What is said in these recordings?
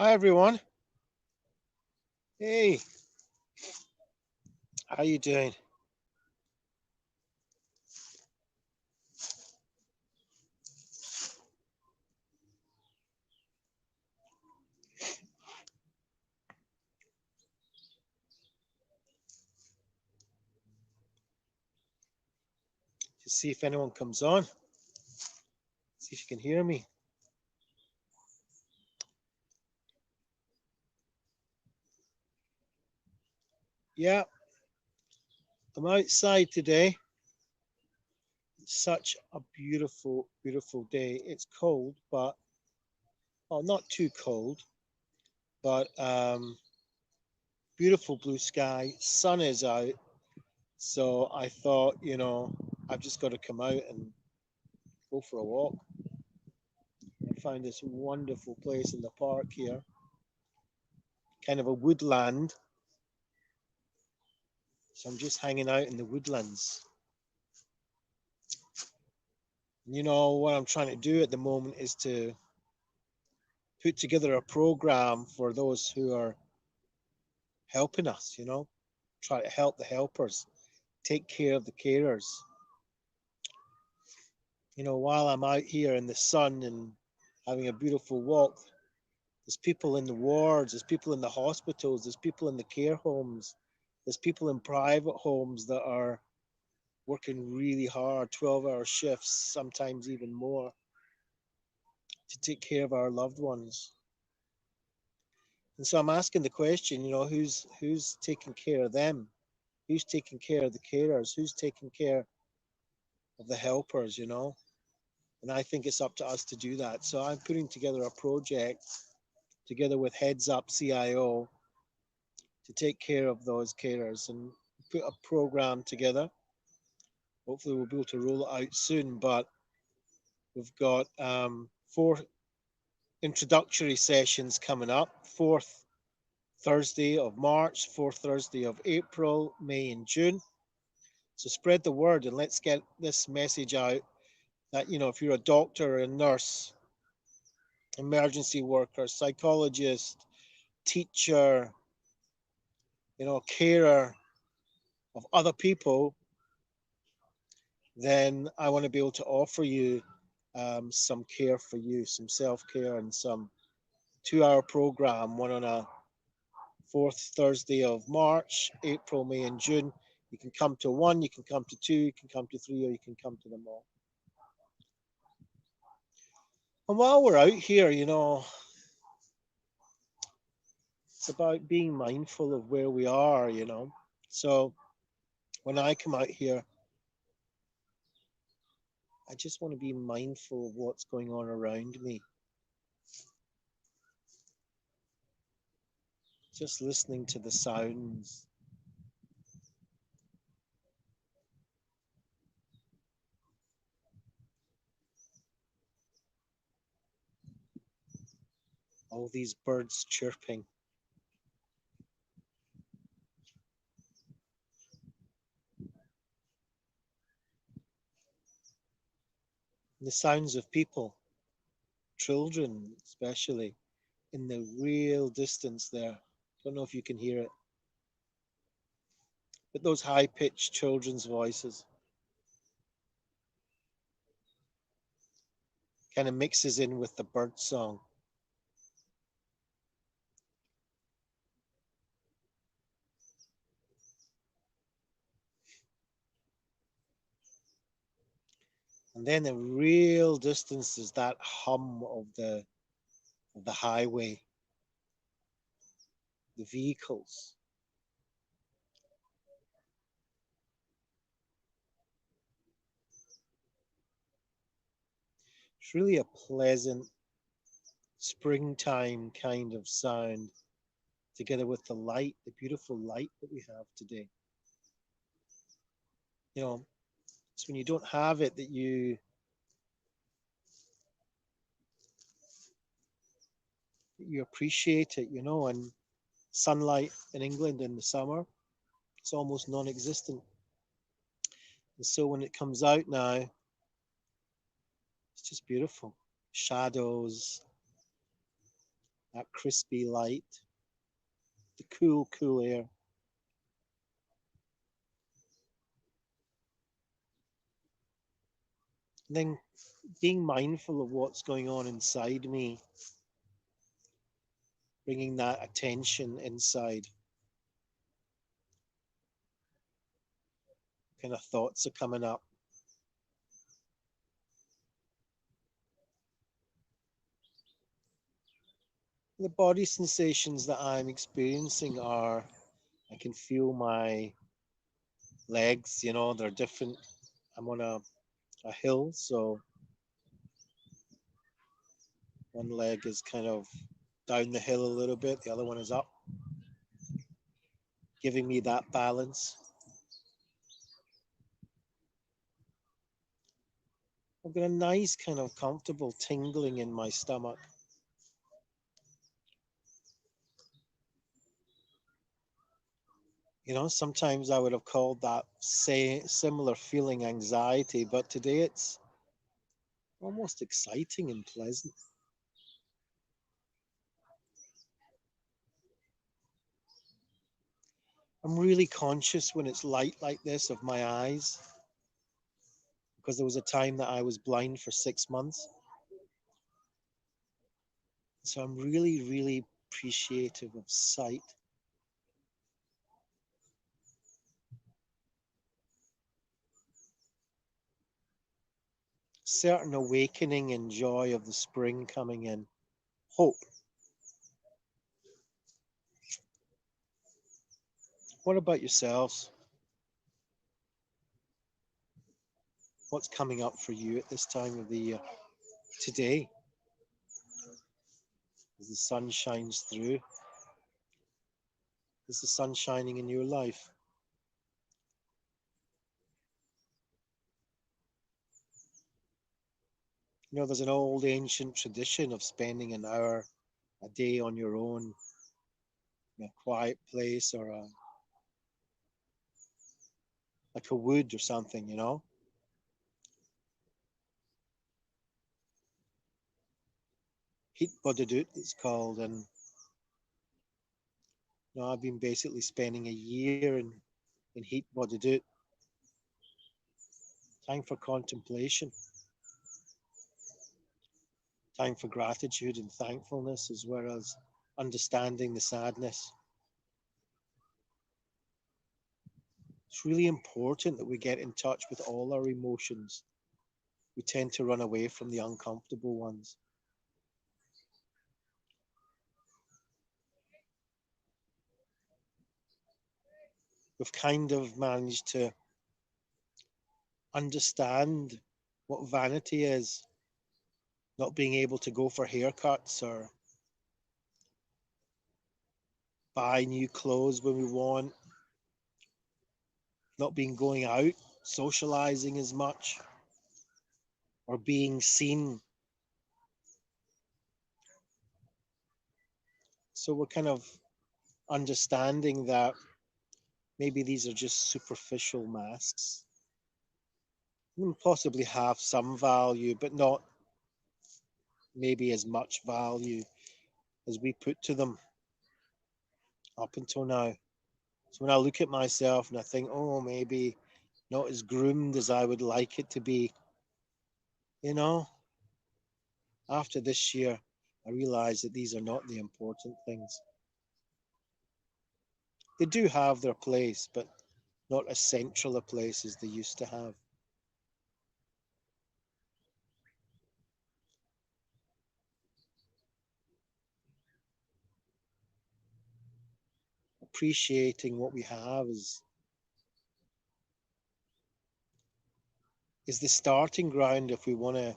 Hi everyone. Hey, how you doing? Just see if anyone comes on. See if you can hear me. Yeah, I'm outside today. It's such a beautiful, beautiful day. It's cold, but well, not too cold, but beautiful blue sky. Sun is out. So I thought, I've just got to come out and go for a walk. I found this wonderful place in the park here, kind of a woodland. So I'm just hanging out in the woodlands. What I'm trying to do at the moment is to put together a program for those who are helping us, try to help the helpers, take care of the carers. While I'm out here in the sun and having a beautiful walk, there's people in the wards, there's people in the hospitals, there's people in the care homes, there's people in private homes that are working really hard, 12-hour shifts, sometimes even more, to take care of our loved ones. And so I'm asking the question, who's taking care of them? Who's taking care of the carers? Who's taking care of the helpers, And I think it's up to us to do that. So I'm putting together a project together with Heads Up CIO to take care of those carers and put a program together. Hopefully we'll be able to roll it out soon, but we've got 4 introductory sessions coming up. 4th Thursday of March, 4th Thursday of April, May and June. So spread the word and let's get this message out that, if you're a doctor or a nurse, emergency worker, psychologist, teacher, carer of other people, then I want to be able to offer you some care for you, some self-care and some 2-hour program, one on a 4th Thursday of March, April, May and June. You can come to 1, you can come to 2, you can come to 3, or you can come to them all. And while we're out here, it's about being mindful of where we are, So when I come out here, I just want to be mindful of what's going on around me. Just listening to the sounds. All these birds chirping. The sounds of people, children especially, in the real distance there. Don't know if you can hear it. But those high-pitched children's voices kind of mixes in with the bird song. And then the real distance is that hum of the highway, the vehicles. It's really a pleasant springtime kind of sound, together with the light, the beautiful light that we have today. It's when you don't have it that you appreciate it, and sunlight in England in the summer, it's almost non-existent. And so when it comes out now, it's just beautiful. Shadows, that crispy light, the cool, cool air. And then being mindful of what's going on inside me, bringing that attention inside. Kind of thoughts are coming up. The body sensations that I'm experiencing are, I can feel my legs, you know, they're different. I'm on a hill, so one leg is kind of down the hill a little bit, the other one is up, giving me that balance. I've got a nice kind of comfortable tingling in my stomach. You know, sometimes I would have called that similar feeling anxiety, but today it's almost exciting and pleasant. I'm really conscious when it's light like this of my eyes, because there was a time that I was blind for 6 months. So I'm really, really appreciative of sight. Certain awakening and joy of the spring coming in. Hope. What about yourselves? What's coming up for you at this time of the year? Today, as the sun shines through, is the sun shining in your life? You know, there's an old ancient tradition of spending an hour a day on your own in a quiet place, or like a wood or something, you know. Heat bodhidut it's called, and you know, I've been basically spending a year in heat bodhidut. Time for contemplation, time for gratitude and thankfulness, as well as understanding the sadness. It's really important that we get in touch with all our emotions. We tend to run away from the uncomfortable ones. We've kind of managed to understand what vanity is, not being able to go for haircuts or buy new clothes when we want, not being going out, socializing as much, or being seen. So we're kind of understanding that maybe these are just superficial masks and possibly have some value, but not maybe as much value as we put to them up until now. So when I look at myself and I think, oh, maybe not as groomed as I would like it to be, you know, after this year, I realize that these are not the important things. They do have their place, but not as central a place as they used to have. Appreciating what we have is the starting ground if we want to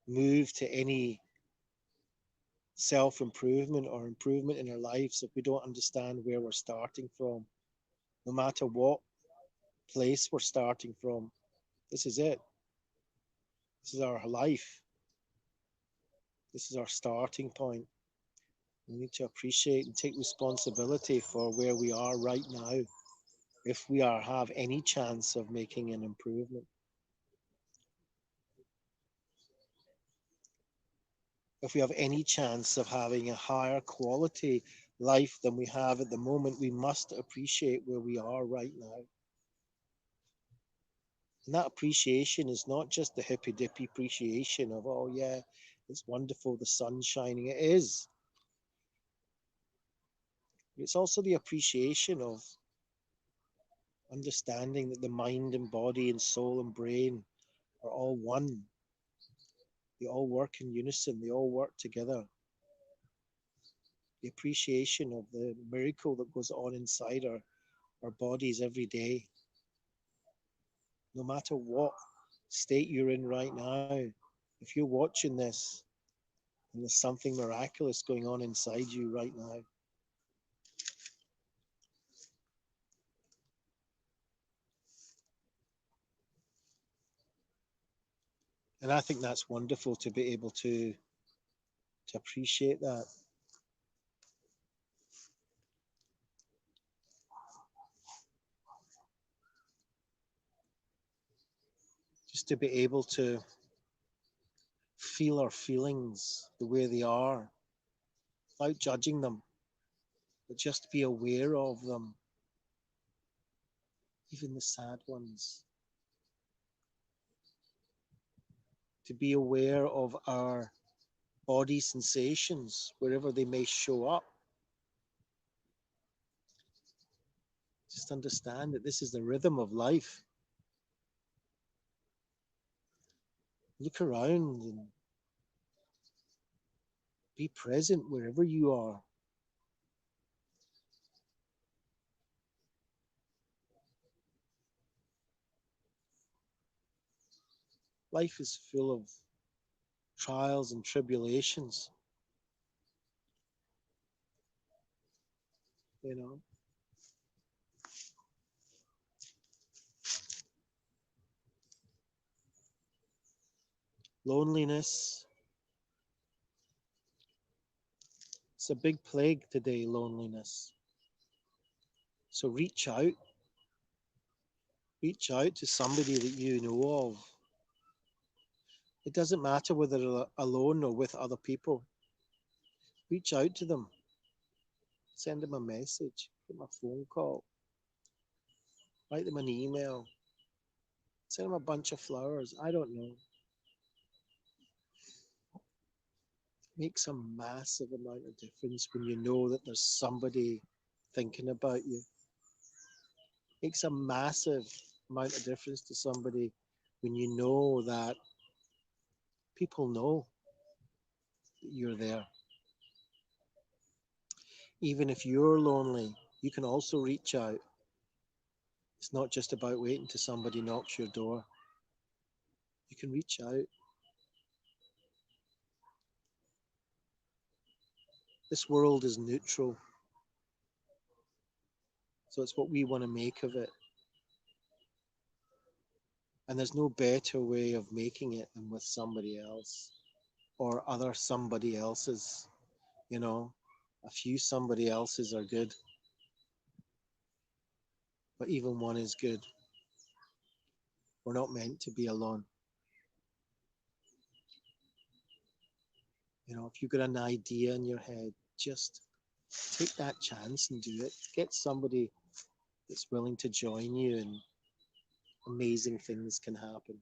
move to any self-improvement or improvement in our lives. If we don't understand where we're starting from, no matter what place we're starting from, this is it. This is our life. This is our starting point. We need to appreciate and take responsibility for where we are right now, if we have any chance of making an improvement. if we have any chance of having a higher quality life than we have at the moment, we must appreciate where we are right now. And that appreciation is not just the hippy dippy appreciation of, oh yeah, it's wonderful, the sun's shining. It is. It's also the appreciation of understanding that the mind and body and soul and brain are all one. They all work in unison, they all work together. The appreciation of the miracle that goes on inside our bodies every day. No matter what state you're in right now, if you're watching this and there's something miraculous going on inside you right now, and I think that's wonderful to be able to appreciate that. Just to be able to feel our feelings the way they are without judging them, but just be aware of them, even the sad ones. To be aware of our body sensations wherever they may show up. Just understand that this is the rhythm of life. Look around and be present wherever you are. Life is full of trials and tribulations, you know. Loneliness. It's a big plague today, loneliness. So reach out. Reach out to somebody that you know of. It doesn't matter whether they're alone or with other people. Reach out to them. Send them a message. Give them a phone call. Write them an email. Send them a bunch of flowers. I don't know. Makes a massive amount of difference when you know that there's somebody thinking about you. Makes a massive amount of difference to somebody when you know that people know that you're there. Even if you're lonely, you can also reach out. It's not just about waiting till somebody knocks your door. You can reach out. This world is neutral. So it's what we want to make of it. And there's no better way of making it than with somebody else or other somebody else's. You know, a few somebody else's are good, but even one is good. We're not meant to be alone. You know, if you've got an idea in your head, just take that chance and do it. Get somebody that's willing to join you, and amazing things can happen.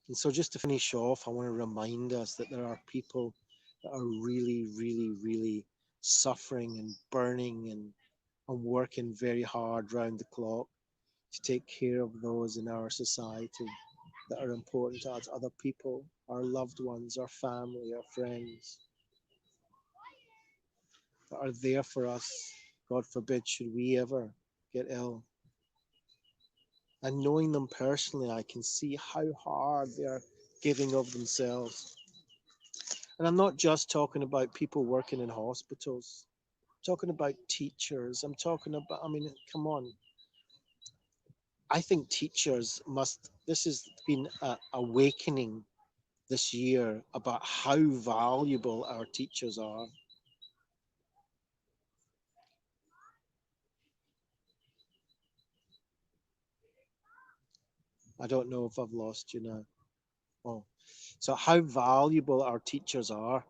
And so, just to finish off, I want to remind us that there are people that are really, really, really suffering and burning and working very hard round the clock to take care of those in our society that are important to us, other people, our loved ones, our family, our friends, that are there for us. God forbid, should we ever get ill. And knowing them personally, I can see how hard they are giving of themselves. And I'm not just talking about people working in hospitals. I'm talking about teachers. I'm talking about, I mean, come on. I think teachers must, this has been an awakening this year about how valuable our teachers are. I don't know if I've lost you now. Oh, So how valuable our teachers are.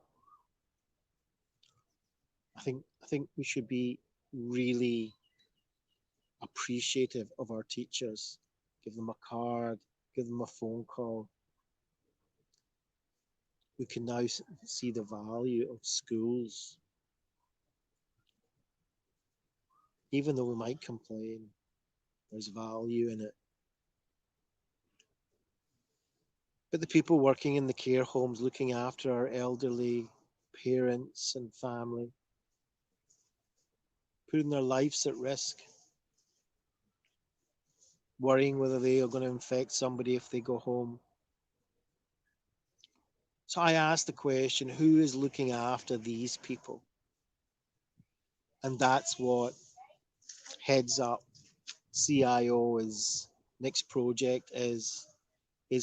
I think we should be really appreciative of our teachers. Give them a card, give them a phone call. We can now see the value of schools. Even though we might complain, there's value in it. But the people working in the care homes, looking after our elderly parents and family, putting their lives at risk, worrying whether they are going to infect somebody if they go home. So I asked the question, who is looking after these people? And that's what Heads Up CIO is next project is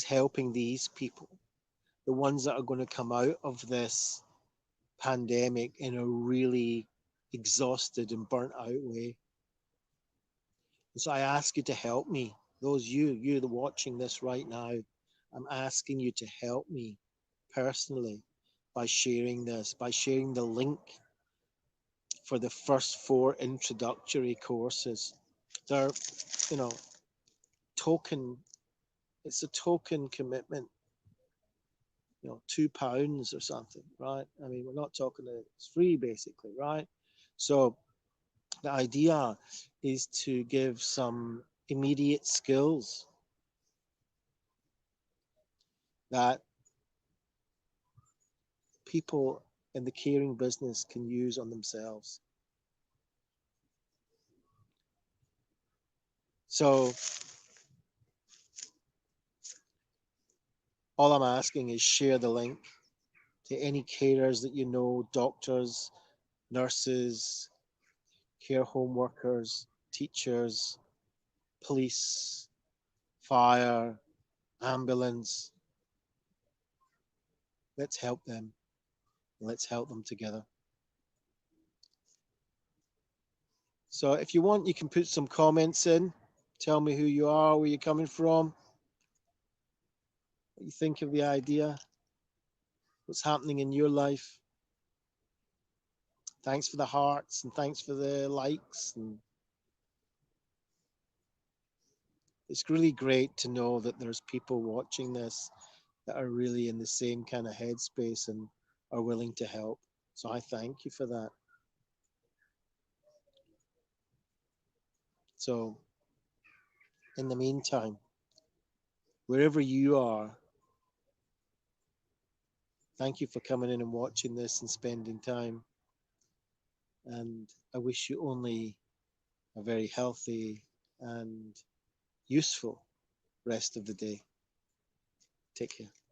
helping these people, the ones that are going to come out of this pandemic in a really exhausted and burnt out way. And so I ask you to help me. Those you that are watching this right now, I'm asking you to help me personally by sharing this, by sharing the link for the first 4 introductory courses. They're, you know, token, it's a token commitment, £2 or something, right? I mean, we're not talking, it's free basically, right? So the idea is to give some immediate skills that people in the caring business can use on themselves. So all I'm asking is share the link to any carers that you know, doctors, nurses, care home workers, teachers, police, fire, ambulance. Let's help them. Let's help them together. So if you want, you can put some comments in. Tell me who you are, where you're coming from, what you think of the idea, what's happening in your life. Thanks for the hearts and thanks for the likes. And it's really great to know that there's people watching this that are really in the same kind of headspace and are willing to help. So I thank you for that. So in the meantime, wherever you are, thank you for coming in and watching this and spending time. And I wish you only a very healthy and useful rest of the day. Take care.